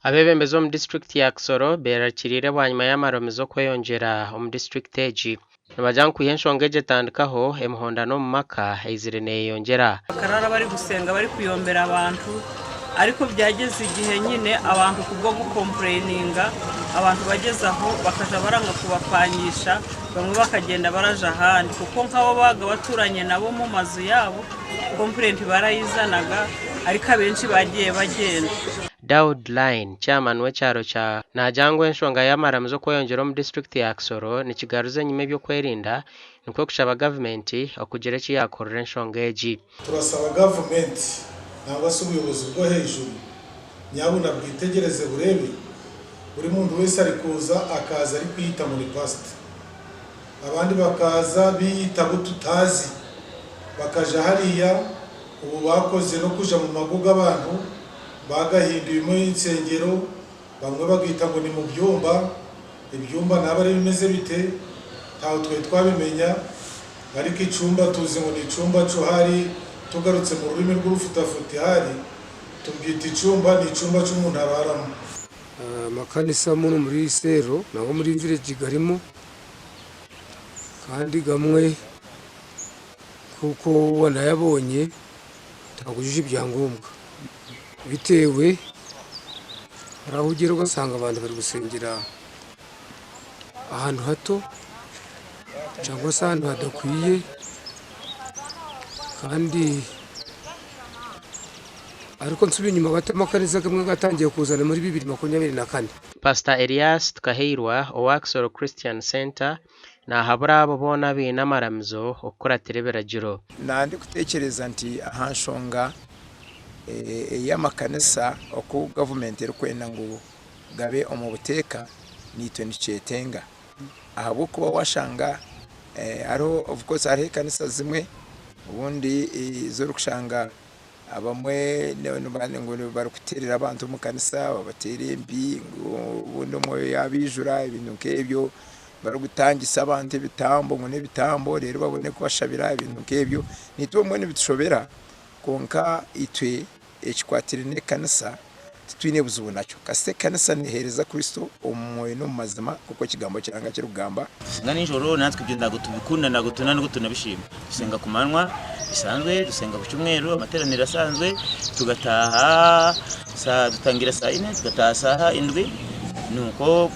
Abebembezi mu district ya Kisoro berakirire bwanyuma y'amaromezo kweyongera mu district eji nabajya kuyenshongeje tandikaho emuhondano mu maka izire neyongera akarara bari gusenga bari kuyombera abantu ariko byageze igihe nyine abantu kubwo gukomplaininga abantu bageze aho bakaja baranga kubapanyisha bamwe bakagenda baraja ahandi kuko nk'abo baga baturanye nabo mu mazu yabo complaint barayizanaga ariko abenshi bagiye bagenda. Daud Line chairman w'ecyaro cya najangwe enshonga y'amaramezo kweyongera mu district ya Kisoro ni kigaruze nyime byo kwerinda niko kushaba government okugera ki yakorera enshonga eji. Turasaba government nangwa se ubuyobozi bwo hejuru nyabuna bwitegereze burebe buri muntu wese ari kuza akaza ari kwita muri past abandi bakaza biyita bututazi bakaja hariya ubu bakoze no kuja mu maguga abantu bagahinduye mu insengero bamwe bagita ngo ni mu byumba ibyumba nabare bimeze bite taho twe twabimenya ariko icumba tuzi ngo ni icumba cyo hari tugarutse mu rurimi rw'urufutafuti hari tubyita icumba ni icumba cy'umuntu araramo. Makanisa muno muri Sero naho muri village garimo kandi gamwe kuko wanayabonye tagujije ibyangombwa bitewe arahugera ugasanga abantu bari gusengera ahantu hato cyangwa se ahantu hadakwiye kandi ariko nsubiye inyuma batamakanisa kamwe gatangiye kuzana muri 2024. Pastor Elias Tukahirwa wa Kisoro Christian Center na habura abo bona n'amaramizo okora tereberagiro nandi gutekereza nti ahanshonga y'amakanisa oku government erikwenda ngo gabe omubuteka ni 20 ahabo kuba washanga aro of course ari kanisa zimwe ubundi zo rukushanga abamwe ngo barukuterera abantu mu kanisa babatere mbi ubundi mo yabijura ibintu nk'ebyo barugutangisa abantu bitambo ngo nebitambo rero babone kubashabira ibintu nk'ebyo nitwe mwene bitushobera konka itwe ekikwatirine kanisa twine buzubu nacyo kase kanisa nihereza Kristo umwoyo no mazima kuko kigambo kiranga kirugamba singa nijoro natwe ibyo ndago tubikunda ndago tunani tunabishima dusenga ku manwa bisanzwe dusenga ku cyumweru amateraniro asanzwe tugataha dutangira saa 4 tugataha saa 7 nuko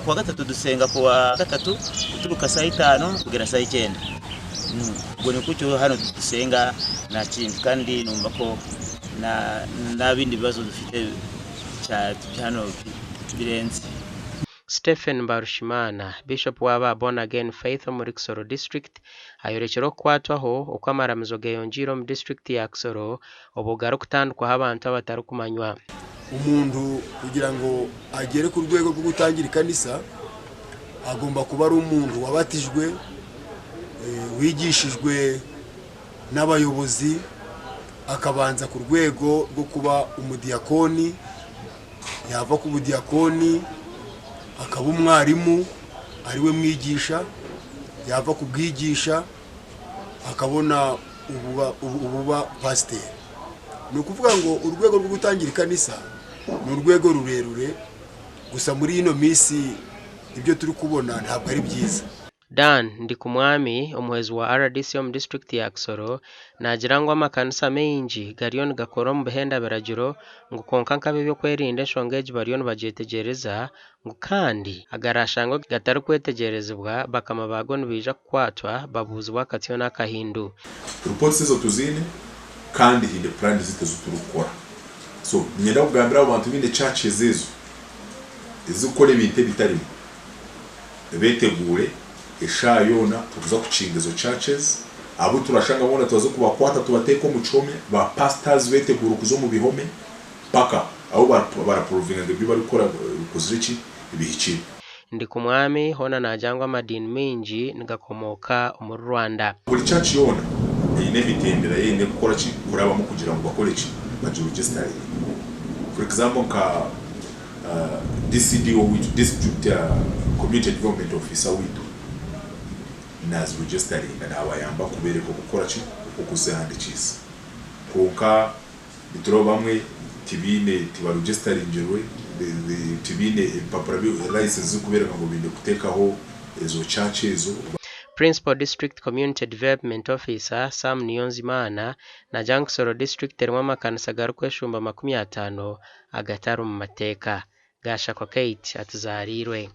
kwa gatatu dusenga kwa gatatu turuka saa 5 kugera saa 9 ubwo ni kucyo hano dusenga na kindi kandi numva ko na bindi bibazo dufite cyano birenze. Stephen Barushimana Bishop waba Born Again Faith muri Kisoro district ayorekero kwatwaho uko amaramizo geyongiro mu district ya Kisoro obugaro kutandukwa abantu abatari kumanywa. Umuntu kugira ngo agere ku rwego rwo gutangira kanisa agomba kuba ari umuntu wabatijwe wigishijwe n'abayobozi akabanza ku rwego rwo kuba umudiyakoni yava ku budiyakoni akaba umwarimu ariwe mwigisha yava ku bwigisha akabona ububa pasiteri. Ni ukuvuga ngo urwego rwo gutangira kanisa ni urwego rurerure gusa muri ino minsi ibyo turi kubona ntabwo ari byiza. Dan ndi kumwami umuhezi wa RDC mu district ya Kisoro nagira ngo amakanisa menji garion gakora mu behenda beragiro ngo konka nkabe byo kwerinda enshongeje barion bagitegereza ngo kandi agarashango gatari kwetegerezebwa bakama bagone bija kwatwa babuzwa katiyo n'akahindu. Reports zo tuzine kandi hinde plan zitezo turukora so nyenda kugambira abantu binde churches izukore ibintu bitarimo betegure eshayona tuza kucinga izo churches abo turashanga bona tuza kubakwata tubateko mu chome ba pastors betegura kuzo mu bihome paka abo baraprovinga ibyo bari gukora kuziriki ibihici. Ndi kumwami hona najangwa madini minji ngakomoka mu Rwanda buri church yona ine bitendera yene gukora ki kurabamo kugira ngo bakore ki bajuregister. For example ka DCDO with district community development officer with nas registering and abayamba kubereka gukora ki ukuzandikisa konka bitoro bamwe tibine tiba registering jerwe tibine papura license kubera ngo binde kutekaho ezo church ezo. Principal District Community Development Officer Sam Niyonzimana na Jangsoro District erimo amakanisa garukweshumba 50 agataru mu mateka. Gashako Kate atuzarirwe.